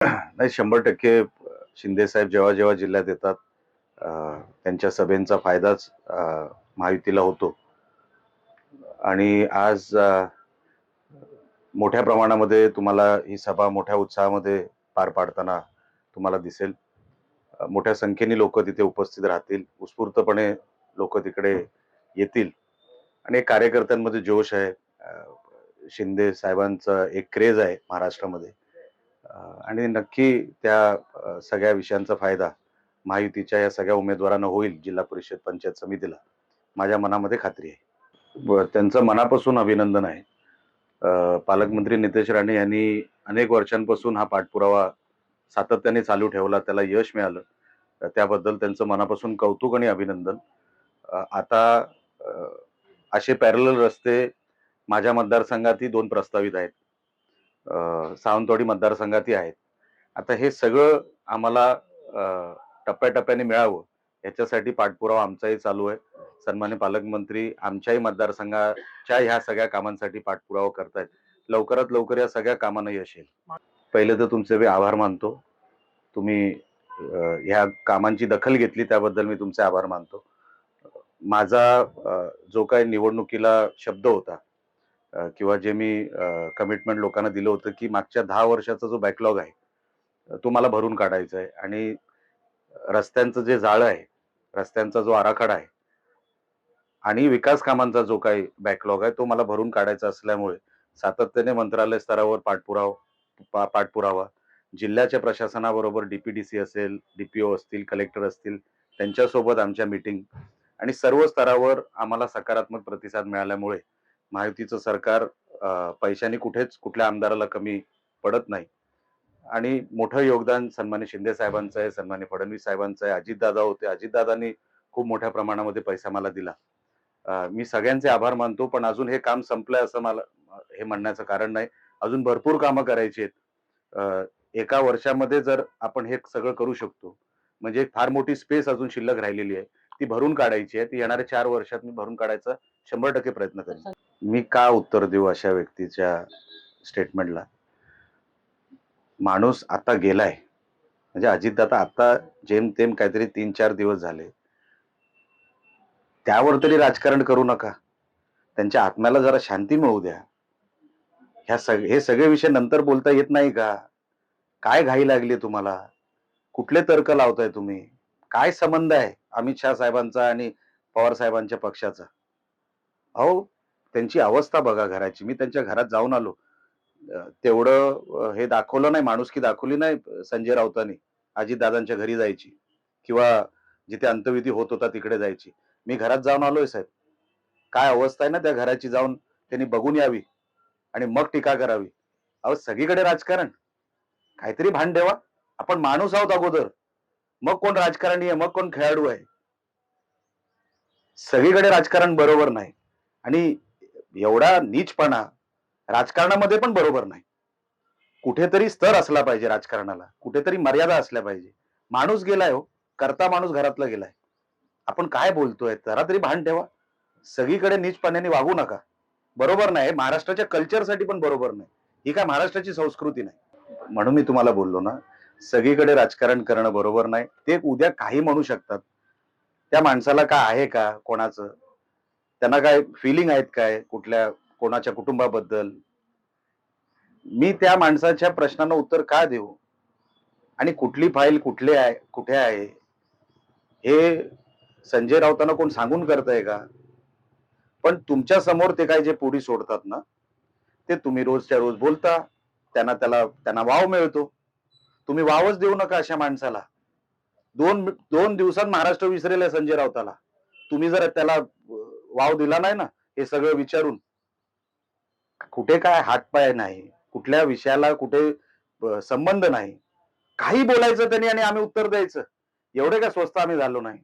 नाही 100% शिंदे साहेब जेव्हा जेव्हा जिल्ह्यात येतात अ, त्यांच्या सभेचा फायदाच महायुतीला होतो. आणि आज मोठ्या प्रमाणामध्ये तुम्हाला ही सभा मोठ्या उत्साहामध्ये पार पाडताना तुम्हाला दिसेल. मोठ्या संख्येने लोक तिथे उपस्थित राहतील. उत्स्फूर्तपणे लोक तिकडे येतील आणि एक कार्यकर्त्यांमध्ये जोश आहे. शिंदे साहेबांचा एक क्रेज आहे महाराष्ट्रामध्ये. अ, आणि नक्की त्या सगळ्या विषयांचा फायदा महायुतीच्या या सगळ्या उमेदवारांना होईल जिल्हा परिषद पंचायत समितीला. माझ्या मनामध्ये खात्री आहे. त्यांचं मनापासून अभिनंदन आहे. पालकमंत्री नितेश राणे यांनी अनेक वर्षांपासून हा पाठपुरावा सातत्याने चालू ठेवला. त्याला यश मिळालं. त्याबद्दल त्यांचं मनापासून कौतुक आणि अभिनंदन. आता अ, असे पॅरलल रस्ते माझ्या मतदारसंघातही 2 प्रस्तावित आहेत. सावंतवाडी मतदारसंघातही आहेत. आता हे सगळं आम्हाला टप्प्याटप्प्याने मिळावं याच्यासाठी पाठपुरावा आमचाही चालू आहे. सन्मान्य पालकमंत्री आमच्याही मतदारसंघाच्या ह्या सगळ्या कामांसाठी पाठपुरावा करतायत. लवकरात लवकर या सगळ्या कामांना यश येईल. पहिले तर तुमचे मी आभार मानतो. तुम्ही ह्या कामांची दखल घेतली त्याबद्दल मी तुमचे आभार मानतो. माझा जो काही निवडणुकीला शब्द होता किंवा जे मी कमिटमेंट लोकांना दिलं होतं, की मागच्या 10 वर्षाचा जो बॅकलॉग आहे, तो मला भरून काढायचा आहे आणि रस्त्यांचं जे जाळं आहे, रस्त्यांचा जो आराखडा आहे आणि विकास कामांचा जो काही बॅकलॉग आहे, तो मला भरून काढायचा असल्यामुळे सातत्याने मंत्रालय स्तरावर पाठपुरावा, जिल्ह्याच्या प्रशासनाबरोबर डी-पी-डी-सी असेल, डी-पी-ओ असतील, कलेक्टर असतील, त्यांच्यासोबत आमच्या मीटिंग आणि सर्व स्तरावर आम्हाला सकारात्मक प्रतिसाद मिळाल्यामुळे महायुतीचं सरकार पैशाने कुठेच कुठल्या आमदाराला कमी पडत नाही. आणि मोठं योगदान सन्मान्य शिंदे साहेबांचं आहे, सन्मान्य फडणवीस साहेबांचं आहे. अजितदादा होते. अजितदादांनी खूप मोठ्या प्रमाणामध्ये पैसा मला दिला. मी सगळ्यांचे आभार मानतो, पण अजून हे काम संपलंय असं मला हे म्हणण्याचं कारण नाही. अजून भरपूर कामं करायची आहेत. एका वर्षामध्ये जर आपण हे सगळं करू शकतो, म्हणजे एक फार मोठी स्पेस अजून शिल्लक राहिलेली आहे. ती भरून काढायची आहे. ती येणाऱ्या 4 वर्षात मी भरून काढायचा 100% प्रयत्न करेन. मी का उत्तर देऊ अशा व्यक्तीच्या स्टेटमेंटला? माणूस आता गेलाय. म्हणजे अजितदादा आता जेमतेम काहीतरी 3-4 दिवस झाले. त्यावर तरी राजकारण करू नका. त्यांच्या आत्म्याला जरा शांती मिळू द्या. हे सगळे विषय नंतर बोलता येत नाही का? काय घाई लागली तुम्हाला? कुठले तर्क लावताय तुम्ही? काय संबंध आहे अमित शाह साहेबांचा आणि पवार साहेबांच्या पक्षाचा? अहो, त्यांची अवस्था बघा घराची. मी त्यांच्या घरात जाऊन आलो. तेवढं हे दाखवलं नाही, माणुसकी दाखवली नाही संजय राऊतांनी. अजितदादांच्या घरी जायची किंवा जिथे अंत्यविधी होत होता तिकडे जायची. मी घरात जाऊन आलोय साहेब. काय अवस्था आहे ना त्या घराची जाऊन त्यांनी बघून यावी आणि मग टीका करावी. अहो सगळीकडे राजकारण. काहीतरी भान ठेवा. आपण माणूस आहोत अगोदर. मग कोण राजकारणी आहे, मग कोण खेळाडू आहे. सगळीकडे राजकारण बरोबर नाही आणि एवढा नीचपणा राजकारणामध्ये पण बरोबर नाही. कुठेतरी स्तर असला पाहिजे राजकारणाला. कुठेतरी मर्यादा असल्या पाहिजे. माणूस गेलाय हो. करता माणूस घरातला गेलाय. आपण काय बोलतोय? जरा तरी भान ठेवा. सगळीकडे नीचपणाने वागू नका. बरोबर नाही. महाराष्ट्राच्या कल्चरसाठी पण बरोबर नाही. ही काय महाराष्ट्राची संस्कृती नाही. म्हणून मी तुम्हाला बोललो ना, सगळीकडे राजकारण करणं बरोबर नाही. ते उद्या काही म्हणू शकतात. त्या माणसाला काय आहे का कोणाचं? त्यांना काय फिलिंग आहेत काय कुठल्या कोणाच्या कुटुंबाबद्दल? मी त्या माणसाच्या प्रश्नांना उत्तर का देऊ? आणि कुठली फाईल कुठली आहे, कुठे आहे? हे संजय राऊतांना कोण सांगून करतंय का? पण तुमच्या समोर ते काय जे पुढी सोडतात ना, ते तुम्ही रोजच्या रोज बोलता. त्यांना वाव मिळतो. तुम्ही वावच देऊ नका अशा माणसाला. 2 दिवसात महाराष्ट्र विसरेल आहे संजय राऊताला. तुम्ही जर त्याला वाव दिला नाही ना, हे सगळं विचारून, कुठे काय हातपाय नाही, कुठल्या विषयाला कुठे संबंध नाही. काही बोलायचं त्यांनी आणि आम्ही उत्तर द्यायचं. एवढे काय स्वस्त आम्ही झालो नाही.